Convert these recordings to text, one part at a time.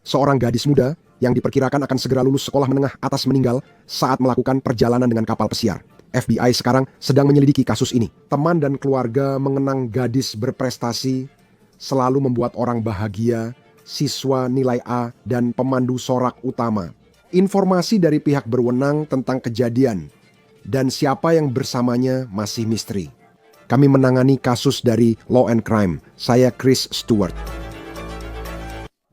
seorang gadis muda yang diperkirakan akan segera lulus sekolah menengah atas meninggal saat melakukan perjalanan dengan kapal pesiar. FBI sekarang sedang menyelidiki kasus ini. Teman dan keluarga mengenang gadis berprestasi selalu membuat orang bahagia, siswa nilai A, dan pemandu sorak utama. Informasi dari pihak berwenang tentang kejadian dan siapa yang bersamanya masih misteri. Kami menangani kasus dari Law and Crime. Saya Chris Stewart.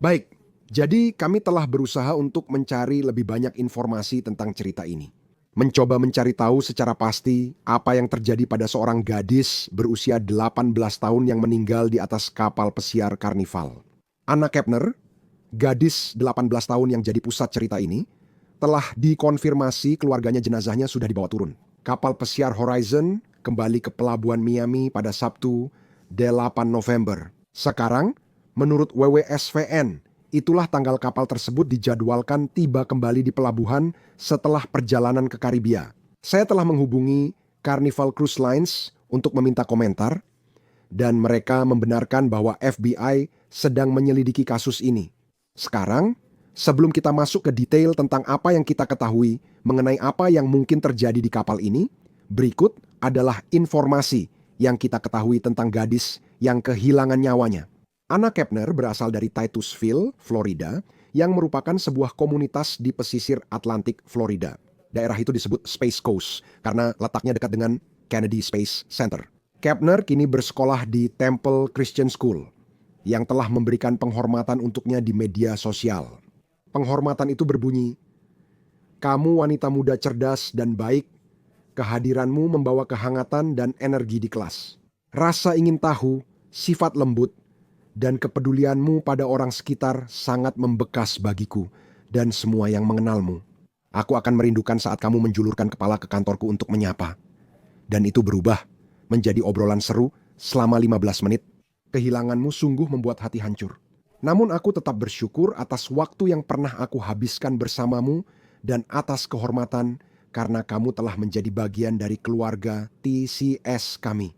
Baik, jadi kami telah berusaha untuk mencari lebih banyak informasi tentang cerita ini. Mencoba mencari tahu secara pasti apa yang terjadi pada seorang gadis berusia 18 tahun yang meninggal di atas kapal pesiar Carnival. Anna Kepner, gadis 18 tahun yang jadi pusat cerita ini, telah dikonfirmasi keluarganya jenazahnya sudah dibawa turun. Kapal pesiar Horizon kembali ke pelabuhan Miami pada Sabtu 8 November. Sekarang, menurut WWSVN, itulah tanggal kapal tersebut dijadwalkan tiba kembali di pelabuhan setelah perjalanan ke Karibia. Saya telah menghubungi Carnival Cruise Lines untuk meminta komentar, dan mereka membenarkan bahwa FBI sedang menyelidiki kasus ini. Sekarang, sebelum kita masuk ke detail tentang apa yang kita ketahui mengenai apa yang mungkin terjadi di kapal ini, berikut adalah informasi yang kita ketahui tentang gadis yang kehilangan nyawanya. Anna Kepner berasal dari Titusville, Florida, yang merupakan sebuah komunitas di pesisir Atlantik, Florida. Daerah itu disebut Space Coast karena letaknya dekat dengan Kennedy Space Center. Kepner kini bersekolah di Temple Christian School, yang telah memberikan penghormatan untuknya di media sosial. Penghormatan itu berbunyi, "Kamu wanita muda cerdas dan baik, kehadiranmu membawa kehangatan dan energi di kelas. Rasa ingin tahu, sifat lembut, dan kepedulianmu pada orang sekitar sangat membekas bagiku dan semua yang mengenalmu. Aku akan merindukan saat kamu menjulurkan kepala ke kantorku untuk menyapa." Dan itu berubah menjadi obrolan seru selama 15 menit. Kehilanganmu sungguh membuat hati hancur. Namun aku tetap bersyukur atas waktu yang pernah aku habiskan bersamamu dan atas kehormatan karena kamu telah menjadi bagian dari keluarga TCS kami.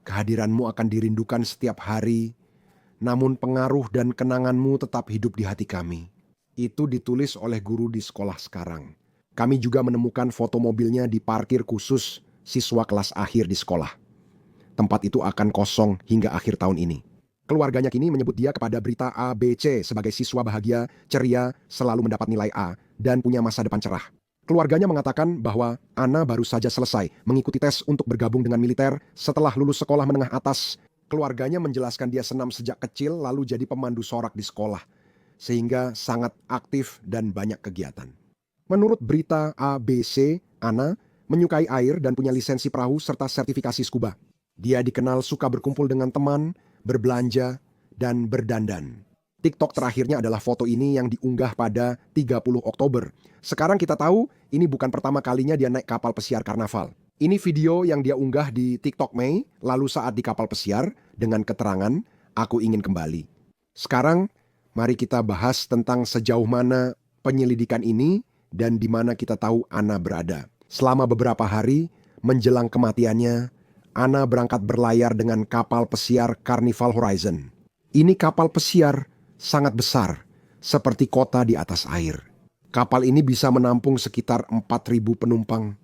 Kehadiranmu akan dirindukan setiap hari, namun pengaruh dan kenanganmu tetap hidup di hati kami. Itu ditulis oleh guru di sekolah sekarang. Kami juga menemukan foto mobilnya di parkir khusus siswa kelas akhir di sekolah. Tempat itu akan kosong hingga akhir tahun ini. Keluarganya kini menyebut dia kepada berita ABC sebagai siswa bahagia, ceria, selalu mendapat nilai A, dan punya masa depan cerah. Keluarganya mengatakan bahwa Anna baru saja selesai mengikuti tes untuk bergabung dengan militer setelah lulus sekolah menengah atas. Keluarganya menjelaskan dia senam sejak kecil lalu jadi pemandu sorak di sekolah, sehingga sangat aktif dan banyak kegiatan. Menurut berita ABC, Anna menyukai air dan punya lisensi perahu serta sertifikasi scuba. Dia dikenal suka berkumpul dengan teman, berbelanja, dan berdandan. TikTok terakhirnya adalah foto ini yang diunggah pada 30 Oktober. Sekarang kita tahu ini bukan pertama kalinya dia naik kapal pesiar Karnaval. Ini video yang dia unggah di TikTok Mei, lalu saat di kapal pesiar dengan keterangan, "Aku ingin kembali." Sekarang, mari kita bahas tentang sejauh mana penyelidikan ini dan di mana kita tahu Anna berada. Selama beberapa hari menjelang kematiannya, Anna berangkat berlayar dengan kapal pesiar Carnival Horizon. Ini kapal pesiar sangat besar, seperti kota di atas air. Kapal ini bisa menampung sekitar 4.000 penumpang.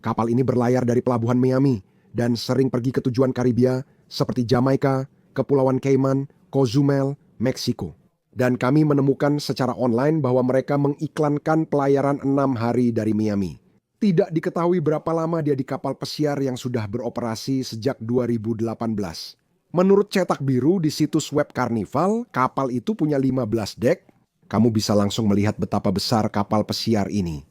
Kapal ini berlayar dari pelabuhan Miami dan sering pergi ke tujuan Karibia seperti Jamaika, Kepulauan Cayman, Cozumel, Meksiko. Dan kami menemukan secara online bahwa mereka mengiklankan pelayaran 6 hari dari Miami. Tidak diketahui berapa lama dia di kapal pesiar yang sudah beroperasi sejak 2018. Menurut cetak biru di situs web Carnival, kapal itu punya 15 dek. Kamu bisa langsung melihat betapa besar kapal pesiar ini.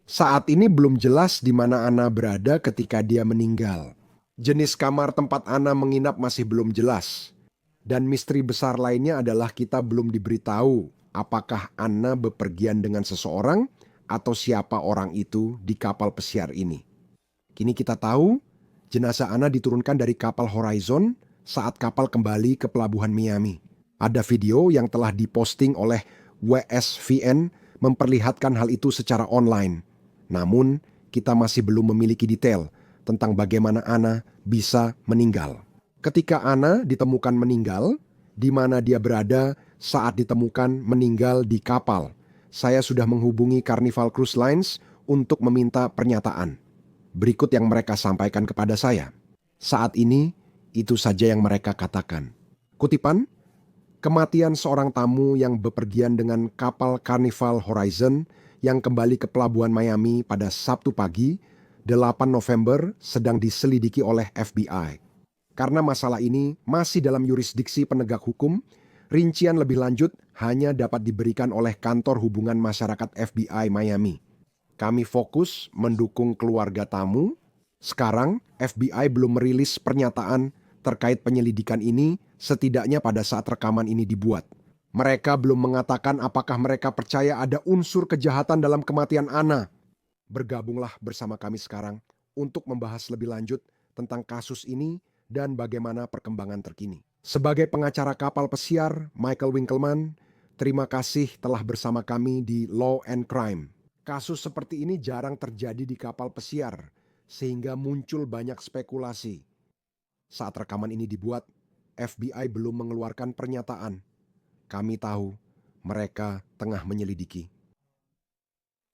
Saat ini belum jelas di mana Anna berada ketika dia meninggal. Jenis kamar tempat Anna menginap masih belum jelas. Dan misteri besar lainnya adalah kita belum diberitahu apakah Anna bepergian dengan seseorang atau siapa orang itu di kapal pesiar ini. Kini kita tahu jenazah Anna diturunkan dari kapal Horizon saat kapal kembali ke pelabuhan Miami. Ada video yang telah diposting oleh WSVN memperlihatkan hal itu secara online. Namun, kita masih belum memiliki detail tentang bagaimana Anna bisa meninggal. Ketika Anna ditemukan meninggal, di mana dia berada saat ditemukan meninggal di kapal. Saya sudah menghubungi Carnival Cruise Lines untuk meminta pernyataan. Berikut yang mereka sampaikan kepada saya. Saat ini, itu saja yang mereka katakan. Kutipan, kematian seorang tamu yang bepergian dengan kapal Carnival Horizon yang kembali ke pelabuhan Miami pada Sabtu pagi, 8 November, sedang diselidiki oleh FBI. Karena masalah ini masih dalam yurisdiksi penegak hukum, rincian lebih lanjut hanya dapat diberikan oleh Kantor Hubungan Masyarakat FBI Miami. Kami fokus mendukung keluarga tamu. Sekarang, FBI belum merilis pernyataan terkait penyelidikan ini, setidaknya pada saat rekaman ini dibuat. Mereka belum mengatakan apakah mereka percaya ada unsur kejahatan dalam kematian Ana. Bergabunglah bersama kami sekarang untuk membahas lebih lanjut tentang kasus ini dan bagaimana perkembangan terkini. Sebagai pengacara kapal pesiar, Michael Winkelman, terima kasih telah bersama kami di Law and Crime. Kasus seperti ini jarang terjadi di kapal pesiar, sehingga muncul banyak spekulasi. Saat rekaman ini dibuat, FBI belum mengeluarkan pernyataan. Kami tahu mereka tengah menyelidiki.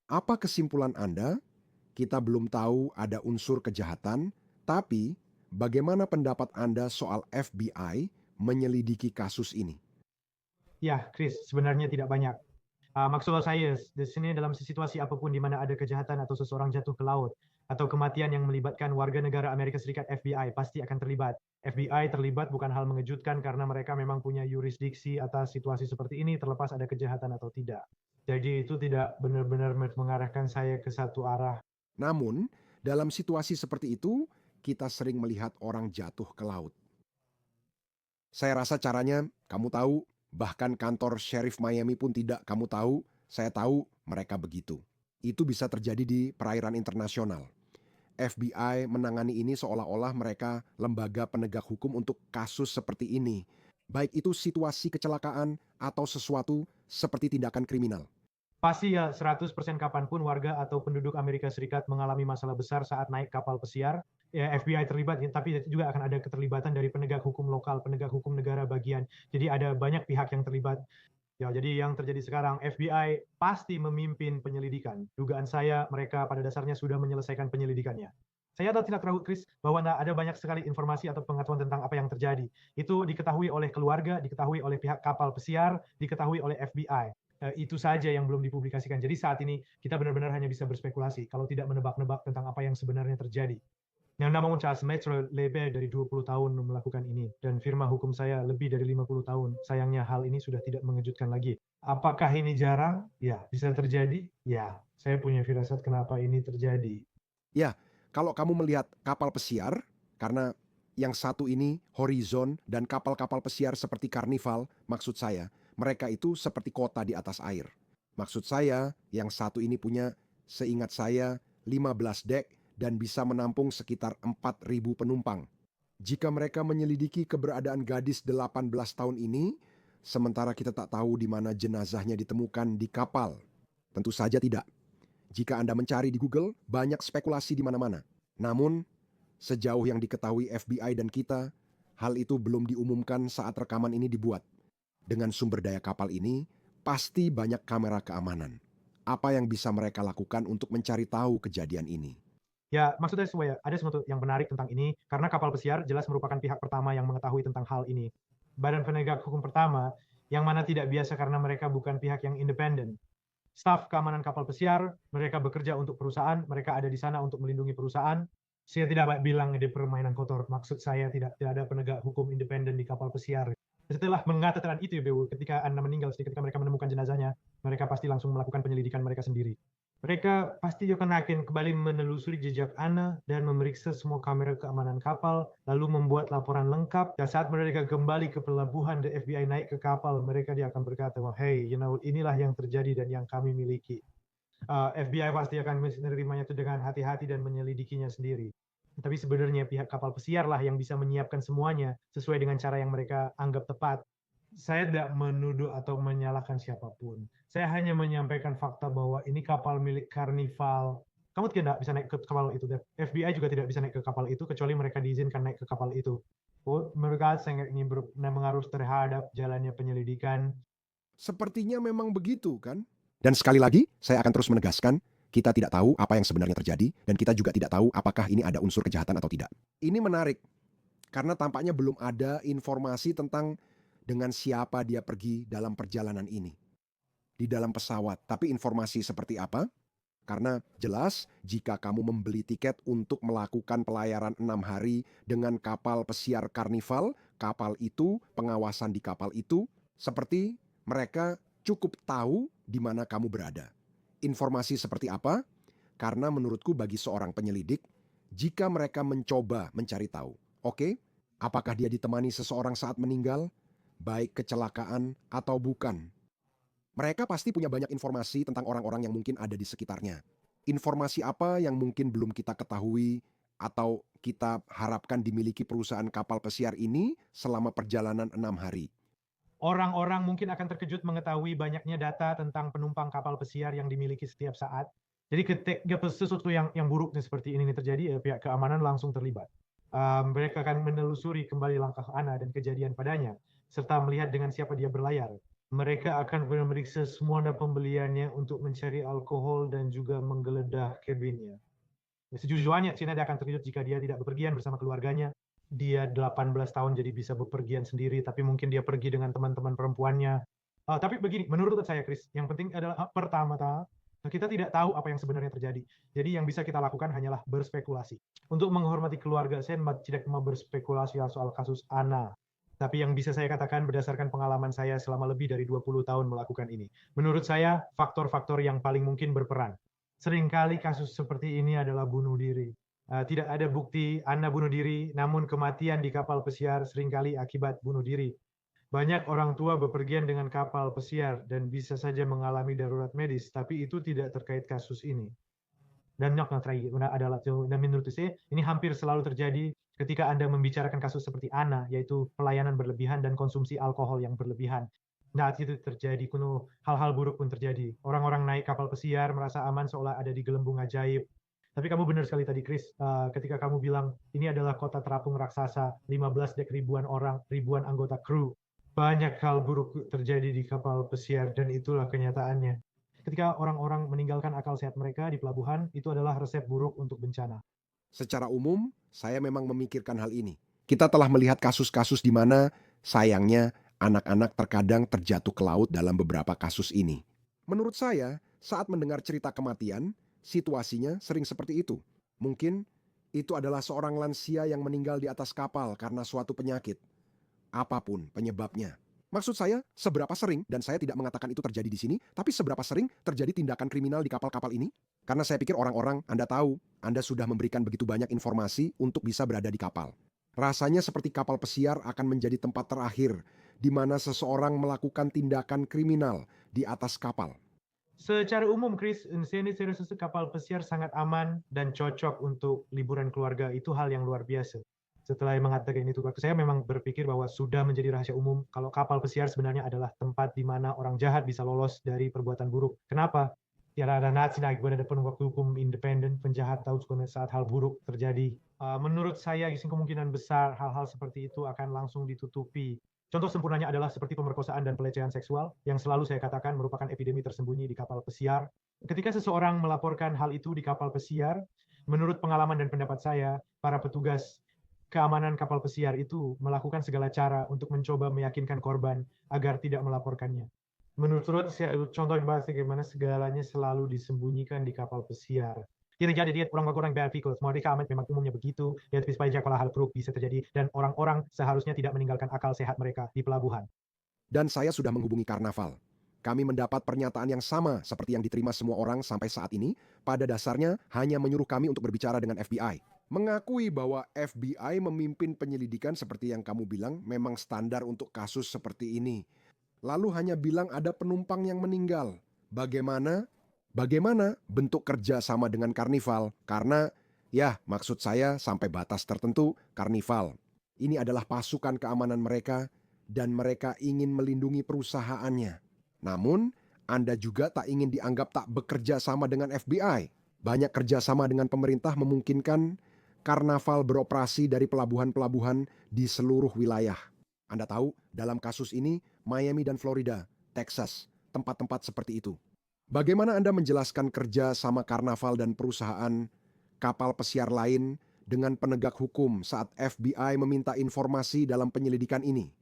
Apa kesimpulan Anda? Kita belum tahu ada unsur kejahatan, tapi bagaimana pendapat Anda soal FBI menyelidiki kasus ini? Ya, Chris, sebenarnya tidak banyak. Maksud saya di sini dalam situasi apapun di mana ada kejahatan atau seseorang jatuh ke laut atau kematian yang melibatkan warga negara Amerika Serikat, FBI pasti akan terlibat. FBI terlibat bukan hal mengejutkan karena mereka memang punya yurisdiksi atas situasi seperti ini terlepas ada kejahatan atau tidak. Jadi itu tidak benar-benar mengarahkan saya ke satu arah. Namun, dalam situasi seperti itu, kita sering melihat orang jatuh ke laut. Saya rasa caranya kamu tahu, bahkan kantor Sheriff Miami pun tidak kamu tahu, saya tahu mereka begitu. Itu bisa terjadi di perairan internasional. FBI menangani ini seolah-olah mereka lembaga penegak hukum untuk kasus seperti ini. Baik itu situasi kecelakaan atau sesuatu seperti tindakan kriminal. Pasti ya 100% kapanpun warga atau penduduk Amerika Serikat mengalami masalah besar saat naik kapal pesiar, ya FBI terlibat, tapi juga akan ada keterlibatan dari penegak hukum lokal, penegak hukum negara bagian. Jadi ada banyak pihak yang terlibat. Ya, jadi yang terjadi sekarang, FBI pasti memimpin penyelidikan. Dugaan saya mereka pada dasarnya sudah menyelesaikan penyelidikannya. Saya tidak tahu, Chris, bahwa ada banyak sekali informasi atau pengetahuan tentang apa yang terjadi. Itu diketahui oleh keluarga, diketahui oleh pihak kapal pesiar, diketahui oleh FBI. Itu saja yang belum dipublikasikan. Jadi saat ini kita benar-benar hanya bisa berspekulasi kalau tidak menebak-nebak tentang apa yang sebenarnya terjadi. Yang namun Charles Metro lebih dari 20 tahun melakukan ini dan firma hukum saya lebih dari 50 tahun. Sayangnya hal ini sudah tidak mengejutkan lagi. Apakah ini jarang? Ya, bisa terjadi. Ya, saya punya firasat kenapa ini terjadi. Ya, kalau kamu melihat kapal pesiar, karena yang satu ini Horizon dan kapal-kapal pesiar seperti Carnival, maksud saya, mereka itu seperti kota di atas air. Maksud saya, yang satu ini punya, seingat saya, 15 dek dan bisa menampung sekitar 4.000 penumpang. Jika mereka menyelidiki keberadaan gadis 18 tahun ini, sementara kita tak tahu di mana jenazahnya ditemukan di kapal. Tentu saja tidak. Jika Anda mencari di Google, banyak spekulasi di mana-mana. Namun, sejauh yang diketahui FBI dan kita, hal itu belum diumumkan saat rekaman ini dibuat. Dengan sumber daya kapal ini, pasti banyak kamera keamanan. Apa yang bisa mereka lakukan untuk mencari tahu kejadian ini? Ya, maksudnya supaya ada sesuatu yang menarik tentang ini, karena kapal pesiar jelas merupakan pihak pertama yang mengetahui tentang hal ini. Badan penegak hukum pertama, yang mana tidak biasa karena mereka bukan pihak yang independen. Staf keamanan kapal pesiar, mereka bekerja untuk perusahaan, mereka ada di sana untuk melindungi perusahaan. Saya tidak bilang di permainan kotor, maksud saya tidak ada penegak hukum independen di kapal pesiar. Setelah mengatakan itu ya Bu, ketika Anda meninggal, ketika mereka menemukan jenazahnya, mereka pasti langsung melakukan penyelidikan mereka sendiri. Mereka pasti akan kembali menelusuri jejak Ana dan memeriksa semua kamera keamanan kapal, lalu membuat laporan lengkap. Dan saat mereka kembali ke pelabuhan dan FBI naik ke kapal, mereka dia akan berkata, hey, inilah yang terjadi dan yang kami miliki. FBI pasti akan menerimanya itu dengan hati-hati dan menyelidikinya sendiri. Tapi sebenarnya pihak kapal pesiar lah yang bisa menyiapkan semuanya sesuai dengan cara yang mereka anggap tepat. Saya tidak menuduh atau menyalahkan siapapun. Saya hanya menyampaikan fakta bahwa ini kapal milik Carnival. Kamu tidak bisa naik ke kapal itu. FBI juga tidak bisa naik ke kapal itu kecuali mereka diizinkan naik ke kapal itu. Mereka sangat ingin berpengaruh terhadap jalannya penyelidikan. Sepertinya memang begitu kan? Dan sekali lagi, saya akan terus menegaskan, kita tidak tahu apa yang sebenarnya terjadi, dan kita juga tidak tahu apakah ini ada unsur kejahatan atau tidak. Ini menarik, karena tampaknya belum ada informasi tentang dengan siapa dia pergi dalam perjalanan ini. Di dalam pesawat, tapi informasi seperti apa? Karena jelas jika kamu membeli tiket untuk melakukan pelayaran 6 hari dengan kapal pesiar Karnival, kapal itu, pengawasan di kapal itu, seperti mereka cukup tahu di mana kamu berada. Informasi seperti apa? Karena menurutku bagi seorang penyelidik, jika mereka mencoba mencari tahu, oke, apakah dia ditemani seseorang saat meninggal, baik kecelakaan atau bukan, mereka pasti punya banyak informasi tentang orang-orang yang mungkin ada di sekitarnya. Informasi apa yang mungkin belum kita ketahui atau kita harapkan dimiliki perusahaan kapal pesiar ini selama perjalanan 6 hari. Orang-orang mungkin akan terkejut mengetahui banyaknya data tentang penumpang kapal pesiar yang dimiliki setiap saat. Jadi ketika sesuatu yang buruk seperti ini terjadi, ya, pihak keamanan langsung terlibat. Mereka akan menelusuri kembali langkah Ana dan kejadian padanya, serta melihat dengan siapa dia berlayar. Mereka akan memeriksa semua pembeliannya untuk mencari alkohol dan juga menggeledah kabinnya. Sejujurnya, Cina akan terkejut jika dia tidak bepergian bersama keluarganya. Dia 18 tahun jadi bisa bepergian sendiri, tapi mungkin dia pergi dengan teman-teman perempuannya. Tapi begini, menurut saya, Chris, yang penting adalah pertama-tama, kita tidak tahu apa yang sebenarnya terjadi. Jadi yang bisa kita lakukan hanyalah berspekulasi. Untuk menghormati keluarga, saya tidak mau berspekulasi soal kasus Ana. Tapi yang bisa saya katakan berdasarkan pengalaman saya selama lebih dari 20 tahun melakukan ini. Menurut saya, faktor-faktor yang paling mungkin berperan. Seringkali kasus seperti ini adalah bunuh diri. Tidak ada bukti Anda bunuh diri, namun kematian di kapal pesiar seringkali akibat bunuh diri. Banyak orang tua bepergian dengan kapal pesiar dan bisa saja mengalami darurat medis, tapi itu tidak terkait kasus ini. Dan yang terakhir adalah, dan menurut saya ini hampir selalu terjadi ketika Anda membicarakan kasus seperti Ana, yaitu pelayanan berlebihan dan konsumsi alkohol yang berlebihan. Nah, itu terjadi, kuno hal-hal buruk pun terjadi. Orang-orang naik kapal pesiar merasa aman seolah ada di gelembung ajaib. Tapi kamu benar sekali tadi, Chris, ketika kamu bilang ini adalah kota terapung raksasa, 15 dek ribuan orang, ribuan anggota kru. Banyak hal buruk terjadi di kapal pesiar dan itulah kenyataannya. Ketika orang-orang meninggalkan akal sehat mereka di pelabuhan, itu adalah resep buruk untuk bencana. Secara umum, saya memang memikirkan hal ini. Kita telah melihat kasus-kasus di mana, sayangnya, anak-anak terkadang terjatuh ke laut dalam beberapa kasus ini. Menurut saya, saat mendengar cerita kematian, situasinya sering seperti itu. Mungkin itu adalah seorang lansia yang meninggal di atas kapal karena suatu penyakit. Apapun penyebabnya. Maksud saya, seberapa sering, dan saya tidak mengatakan itu terjadi di sini, tapi seberapa sering terjadi tindakan kriminal di kapal-kapal ini? Karena saya pikir orang-orang, Anda tahu, Anda sudah memberikan begitu banyak informasi untuk bisa berada di kapal. Rasanya seperti kapal pesiar akan menjadi tempat terakhir di mana seseorang melakukan tindakan kriminal di atas kapal. Secara umum, Chris, Inseni Serius kapal pesiar sangat aman dan cocok untuk liburan keluarga. Itu hal yang luar biasa. Setelah mengatakan itu, saya memang berpikir bahwa sudah menjadi rahasia umum kalau kapal pesiar sebenarnya adalah tempat di mana orang jahat bisa lolos dari perbuatan buruk. Kenapa? Ya, ada Nazi naik ada penegak hukum independen, penjahat tahu saat hal buruk terjadi. Menurut saya, kemungkinan besar hal-hal seperti itu akan langsung ditutupi. Contoh sempurnanya adalah seperti pemerkosaan dan pelecehan seksual yang selalu saya katakan merupakan epidemi tersembunyi di kapal pesiar. Ketika seseorang melaporkan hal itu di kapal pesiar, menurut pengalaman dan pendapat saya, para petugas keamanan kapal pesiar itu melakukan segala cara untuk mencoba meyakinkan korban agar tidak melaporkannya. Menurut contoh bagaimana segalanya selalu disembunyikan di kapal pesiar. Tidak jadi dia orang-orang berpikir mereka amat memang umumnya begitu, ya supaya kalau hal buruk bisa terjadi dan orang-orang seharusnya tidak meninggalkan akal sehat mereka di pelabuhan. Dan saya sudah menghubungi Karnaval. Kami mendapat pernyataan yang sama seperti yang diterima semua orang sampai saat ini, pada dasarnya hanya menyuruh kami untuk berbicara dengan FBI. Mengakui bahwa FBI memimpin penyelidikan seperti yang kamu bilang memang standar untuk kasus seperti ini. Lalu hanya bilang ada penumpang yang meninggal. Bagaimana? Bagaimana bentuk kerja sama dengan Karnival? Karena, ya maksud saya sampai batas tertentu, Karnival. Ini adalah pasukan keamanan mereka dan mereka ingin melindungi perusahaannya. Namun, Anda juga tak ingin dianggap tak bekerja sama dengan FBI. Banyak kerjasama dengan pemerintah memungkinkan Karnaval beroperasi dari pelabuhan-pelabuhan di seluruh wilayah. Anda tahu, dalam kasus ini, Miami dan Florida, Texas, tempat-tempat seperti itu. Bagaimana Anda menjelaskan kerja sama karnaval dan perusahaan kapal pesiar lain dengan penegak hukum saat FBI meminta informasi dalam penyelidikan ini?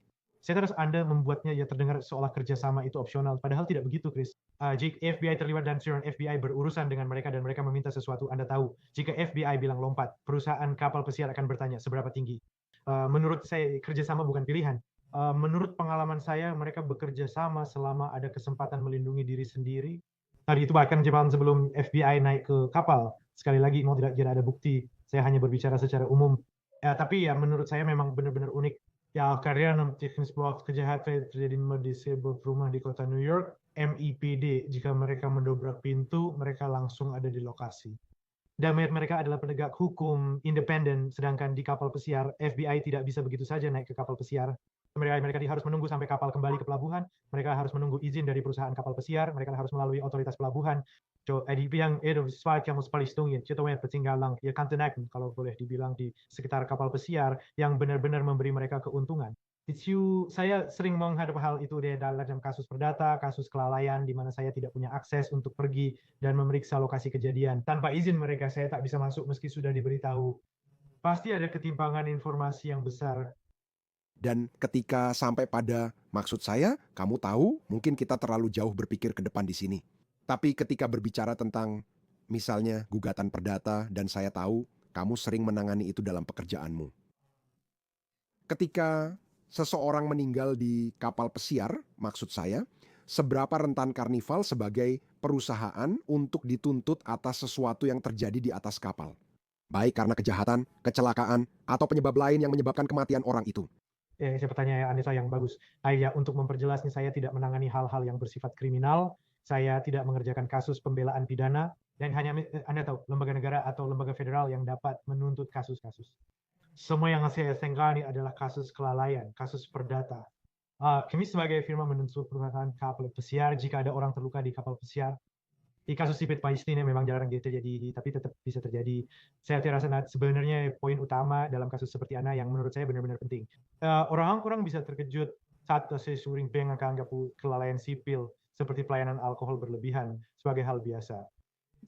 Saya terus Anda membuatnya ya terdengar seolah kerjasama itu opsional, padahal tidak begitu, Chris. Jika FBI terlibat dan siaran FBI berurusan dengan mereka dan mereka meminta sesuatu, Anda tahu. Jika FBI bilang lompat, perusahaan kapal pesiar akan bertanya seberapa tinggi. Menurut saya kerjasama bukan pilihan. Menurut pengalaman saya, mereka bekerja sama selama ada kesempatan melindungi diri sendiri. Tadi itu bahkan jemaah sebelum FBI naik ke kapal. Sekali lagi, mau tidak ada bukti. Saya hanya berbicara secara umum. Tapi ya menurut saya memang benar-benar unik. Ya, karena teknis bahwa kejahatan terjadi di sebuah rumah di kota New York, MIPD, jika mereka mendobrak pintu, mereka langsung ada di lokasi. Dan mereka adalah penegak hukum independen, sedangkan di kapal pesiar, FBI tidak bisa begitu saja naik ke kapal pesiar. Mereka harus menunggu sampai kapal kembali ke pelabuhan, mereka harus menunggu izin dari perusahaan kapal pesiar, mereka harus melalui otoritas pelabuhan. So, yang sesuatu yang harus palistungin, contohnya petinggalan, ya kantenakan kalau boleh dibilang di sekitar kapal pesiar yang benar-benar memberi mereka keuntungan. Saya sering menghadapi hal itu dalam kasus perdata, kasus kelalaian, di mana saya tidak punya akses untuk pergi dan memeriksa lokasi kejadian. Tanpa izin mereka, saya tak bisa masuk meski sudah diberitahu. Pasti ada ketimpangan informasi yang besar. Dan ketika sampai pada maksud saya, kamu tahu, mungkin kita terlalu jauh berpikir ke depan di sini. Tapi ketika berbicara tentang misalnya gugatan perdata dan saya tahu kamu sering menangani itu dalam pekerjaanmu. Ketika seseorang meninggal di kapal pesiar, maksud saya, seberapa rentan karnival sebagai perusahaan untuk dituntut atas sesuatu yang terjadi di atas kapal? Baik karena kejahatan, kecelakaan, atau penyebab lain yang menyebabkan kematian orang itu. Saya pertanyaan Anissa yang bagus. Ya, untuk memperjelasnya, saya tidak menangani hal-hal yang bersifat kriminal, saya tidak mengerjakan kasus pembelaan pidana, dan hanya Anda tahu, lembaga negara atau lembaga federal yang dapat menuntut kasus-kasus. Semua yang saya tangani adalah kasus kelalaian, kasus perdata. Kami sebagai firma menuntut perusahaan kapal pesiar jika ada orang terluka di kapal pesiar. Di kasus sipit Palestina memang jarang terjadi, tapi tetap bisa terjadi. Saya rasa sebenarnya poin utama dalam kasus seperti Ana yang menurut saya benar-benar penting. Orang-orang bisa terkejut saat saya sering menganggap kelalaian sipil seperti pelayanan alkohol berlebihan sebagai hal biasa.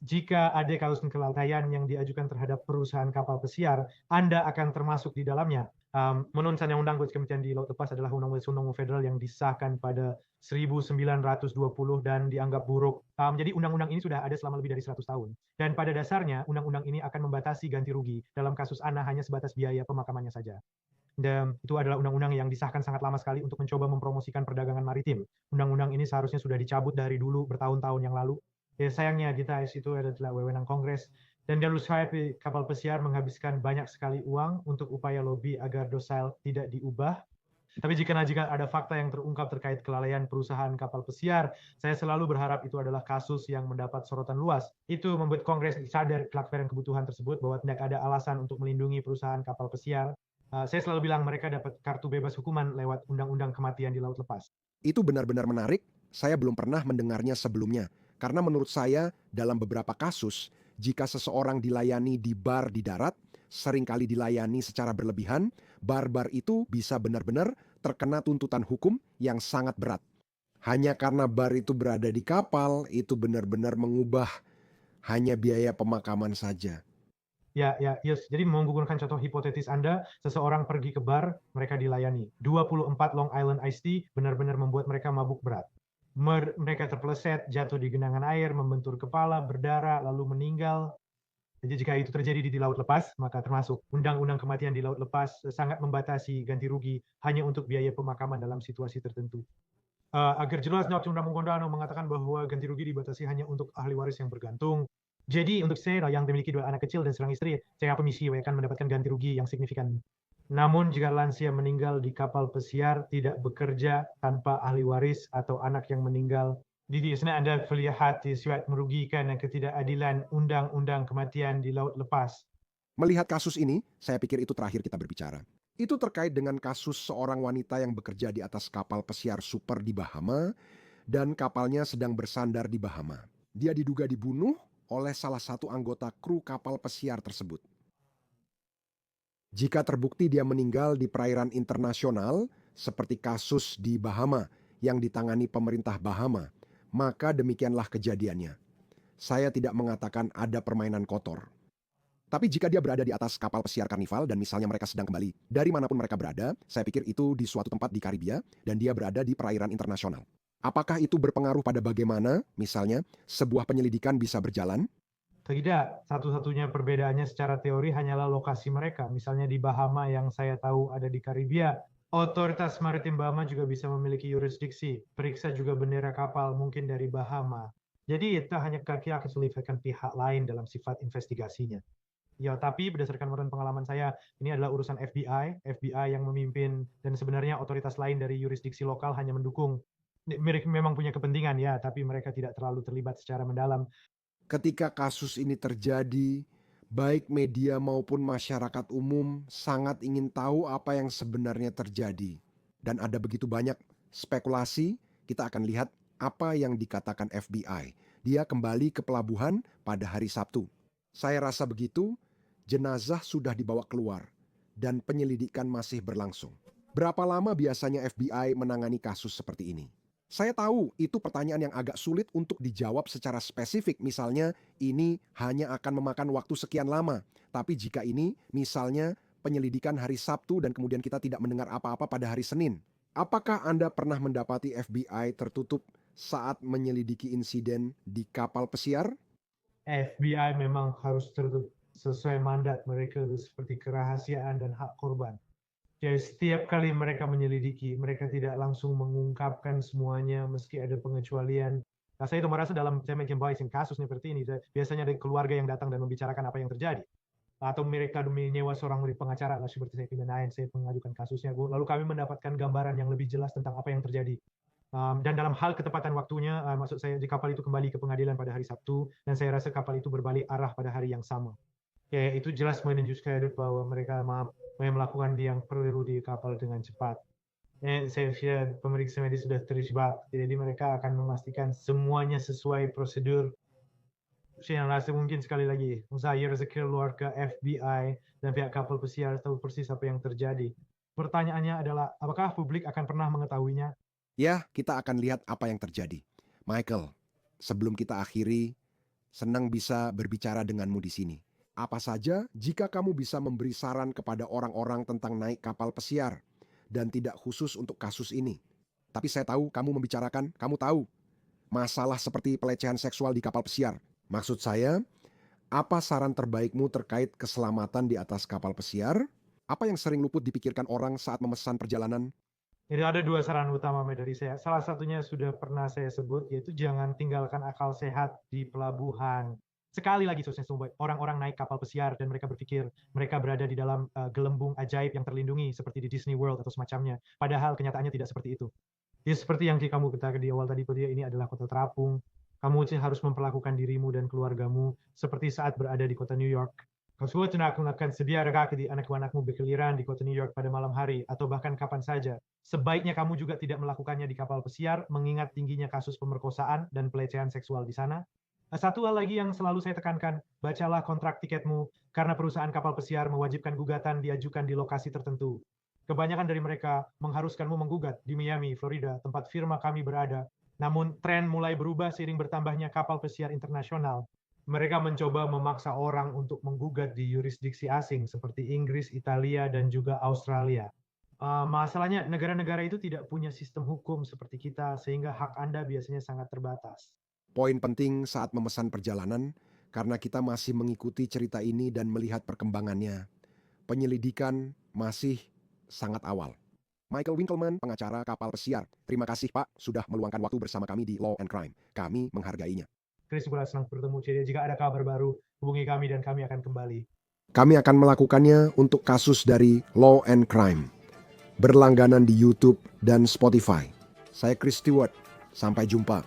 Jika ada kasus kelalaian yang diajukan terhadap perusahaan kapal pesiar, Anda akan termasuk di dalamnya. Menurut Undang-Undang Kematian di Laut Lepas adalah undang-undang federal yang disahkan pada 1920 dan dianggap buruk. Jadi undang-undang ini sudah ada selama lebih dari 100 tahun. Dan pada dasarnya, undang-undang ini akan membatasi ganti rugi dalam kasus Ana hanya sebatas biaya pemakamannya saja. Dan itu adalah undang-undang yang disahkan sangat lama sekali untuk mencoba mempromosikan perdagangan maritim. Undang-undang ini seharusnya sudah dicabut dari dulu bertahun-tahun yang lalu. Sayangnya kita itu adalah wewenang Kongres. Dan jalur saya kapal pesiar menghabiskan banyak sekali uang untuk upaya lobby agar Dosail tidak diubah. Tapi jika ada fakta yang terungkap terkait kelalaian perusahaan kapal pesiar, saya selalu berharap itu adalah kasus yang mendapat sorotan luas. Itu membuat Kongres sadar kelakfaran kebutuhan tersebut bahwa tidak ada alasan untuk melindungi perusahaan kapal pesiar. Saya selalu bilang mereka dapat kartu bebas hukuman lewat undang-undang kematian di laut lepas. Itu benar-benar menarik, saya belum pernah mendengarnya sebelumnya. Karena menurut saya, dalam beberapa kasus, jika seseorang dilayani di bar di darat, seringkali dilayani secara berlebihan, bar-bar itu bisa benar-benar terkena tuntutan hukum yang sangat berat. Hanya karena bar itu berada di kapal, itu benar-benar mengubah hanya biaya pemakaman saja. Yes. Jadi menggunakan contoh hipotetis Anda, seseorang pergi ke bar, mereka dilayani. 24 Long Island Iced Tea benar-benar membuat mereka mabuk berat. Mereka terpeleset, jatuh di genangan air, membentur kepala, berdarah, lalu meninggal. Jadi jika itu terjadi di laut lepas, maka termasuk undang-undang kematian di laut lepas sangat membatasi ganti rugi hanya untuk biaya pemakaman dalam situasi tertentu. Agar jelas, Undang-Undang mengatakan bahwa ganti rugi dibatasi hanya untuk ahli waris yang bergantung. Jadi untuk saya yang memiliki 2 anak kecil dan seorang istri, saya permisi akan mendapatkan ganti rugi yang signifikan. Namun jika lansia meninggal di kapal pesiar tidak bekerja tanpa ahli waris atau anak yang meninggal, di sana Anda melihat suatu merugikan dan ketidakadilan undang-undang kematian di laut lepas. Melihat kasus ini, saya pikir itu terakhir kita berbicara. Itu terkait dengan kasus seorang wanita yang bekerja di atas kapal pesiar super di Bahama dan kapalnya sedang bersandar di Bahama. Dia diduga dibunuh oleh salah satu anggota kru kapal pesiar tersebut. Jika terbukti dia meninggal di perairan internasional, seperti kasus di Bahama yang ditangani pemerintah Bahama, maka demikianlah kejadiannya. Saya tidak mengatakan ada permainan kotor. Tapi jika dia berada di atas kapal pesiar Karnival dan misalnya mereka sedang kembali dari manapun mereka berada, saya pikir itu di suatu tempat di Karibia dan dia berada di perairan internasional. Apakah itu berpengaruh pada bagaimana, misalnya, sebuah penyelidikan bisa berjalan? Tidak, satu-satunya perbedaannya secara teori hanyalah lokasi mereka. Misalnya di Bahama yang saya tahu ada di Karibia, Otoritas Maritim Bahama juga bisa memiliki yurisdiksi. Periksa juga bendera kapal mungkin dari Bahama. Jadi itu hanya kita akan melibatkan pihak lain dalam sifat investigasinya. Ya, tapi berdasarkan pengalaman saya, ini adalah urusan FBI, FBI yang memimpin dan sebenarnya otoritas lain dari yurisdiksi lokal hanya mendukung. Mereka memang punya kepentingan ya, tapi mereka tidak terlalu terlibat secara mendalam. Ketika kasus ini terjadi, baik media maupun masyarakat umum sangat ingin tahu apa yang sebenarnya terjadi. Dan ada begitu banyak spekulasi, kita akan lihat apa yang dikatakan FBI. Dia kembali ke pelabuhan pada hari Sabtu. Saya rasa begitu, jenazah sudah dibawa keluar dan penyelidikan masih berlangsung. Berapa lama biasanya FBI menangani kasus seperti ini? Saya tahu itu pertanyaan yang agak sulit untuk dijawab secara spesifik. Misalnya, ini hanya akan memakan waktu sekian lama. Tapi jika ini, misalnya, penyelidikan hari Sabtu dan kemudian kita tidak mendengar apa-apa pada hari Senin. Apakah Anda pernah mendapati FBI tertutup saat menyelidiki insiden di kapal pesiar? FBI memang harus tertutup sesuai mandat mereka seperti kerahasiaan dan hak korban. Jadi setiap kali mereka menyelidiki, mereka tidak langsung mengungkapkan semuanya meski ada pengecualian. Nah, saya itu merasa dalam Jamaican Boys kasus seperti ini, biasanya ada keluarga yang datang dan membicarakan apa yang terjadi. Atau mereka menyewa seorang pengacara, lah seperti saya pindahin, saya mengajukan kasusnya. Lalu kami mendapatkan gambaran yang lebih jelas tentang apa yang terjadi. Dan dalam hal ketepatan waktunya, maksud saya di kapal itu kembali ke pengadilan pada hari Sabtu, dan saya rasa kapal itu berbalik arah pada hari yang sama. Ya, itu jelas menunjukkan bahwa mereka melakukan yang perlu di kapal dengan cepat. Saya kira pemeriksa medis sudah terjebak, jadi mereka akan memastikan semuanya sesuai prosedur. Saya rasa mungkin sekali lagi, saya rasa keluarga FBI dan pihak kapal pesiar tahu persis apa yang terjadi. Pertanyaannya adalah, apakah publik akan pernah mengetahuinya? Ya, kita akan lihat apa yang terjadi. Michael, sebelum kita akhiri, senang bisa berbicara denganmu di sini. Apa saja jika kamu bisa memberi saran kepada orang-orang tentang naik kapal pesiar dan tidak khusus untuk kasus ini. Tapi saya tahu kamu membicarakan, kamu tahu masalah seperti pelecehan seksual di kapal pesiar. Maksud saya, apa saran terbaikmu terkait keselamatan di atas kapal pesiar? Apa yang sering luput dipikirkan orang saat memesan perjalanan? Jadi ada dua saran utama dari saya. Salah satunya sudah pernah saya sebut, yaitu jangan tinggalkan akal sehat di pelabuhan. Sekali lagi, orang-orang naik kapal pesiar dan mereka berpikir mereka berada di dalam gelembung ajaib yang terlindungi seperti di Disney World atau semacamnya. Padahal kenyataannya tidak seperti itu. Ya, seperti yang kamu katakan di awal tadi, ini adalah kota terapung. Kamu harus memperlakukan dirimu dan keluargamu seperti saat berada di kota New York. Kau akan sedia di anak-anakmu berkeliaran di kota New York pada malam hari atau bahkan kapan saja. Sebaiknya kamu juga tidak melakukannya di kapal pesiar mengingat tingginya kasus pemerkosaan dan pelecehan seksual di sana. Satu hal lagi yang selalu saya tekankan, bacalah kontrak tiketmu karena perusahaan kapal pesiar mewajibkan gugatan diajukan di lokasi tertentu. Kebanyakan dari mereka mengharuskanmu menggugat di Miami, Florida, tempat firma kami berada. Namun tren mulai berubah seiring bertambahnya kapal pesiar internasional. Mereka mencoba memaksa orang untuk menggugat di yurisdiksi asing seperti Inggris, Italia, dan juga Australia. Masalahnya negara-negara itu tidak punya sistem hukum seperti kita sehingga hak Anda biasanya sangat terbatas. Poin penting saat memesan perjalanan, karena kita masih mengikuti cerita ini dan melihat perkembangannya. Penyelidikan masih sangat awal. Michael Winkelman, pengacara kapal pesiar. Terima kasih Pak, sudah meluangkan waktu bersama kami di Law and Crime. Kami menghargainya. Chris, senang bertemu. Jadi jika ada kabar baru, hubungi kami dan kami akan kembali. Kami akan melakukannya untuk kasus dari Law and Crime. Berlangganan di YouTube dan Spotify. Saya Chris Stewart. Sampai jumpa.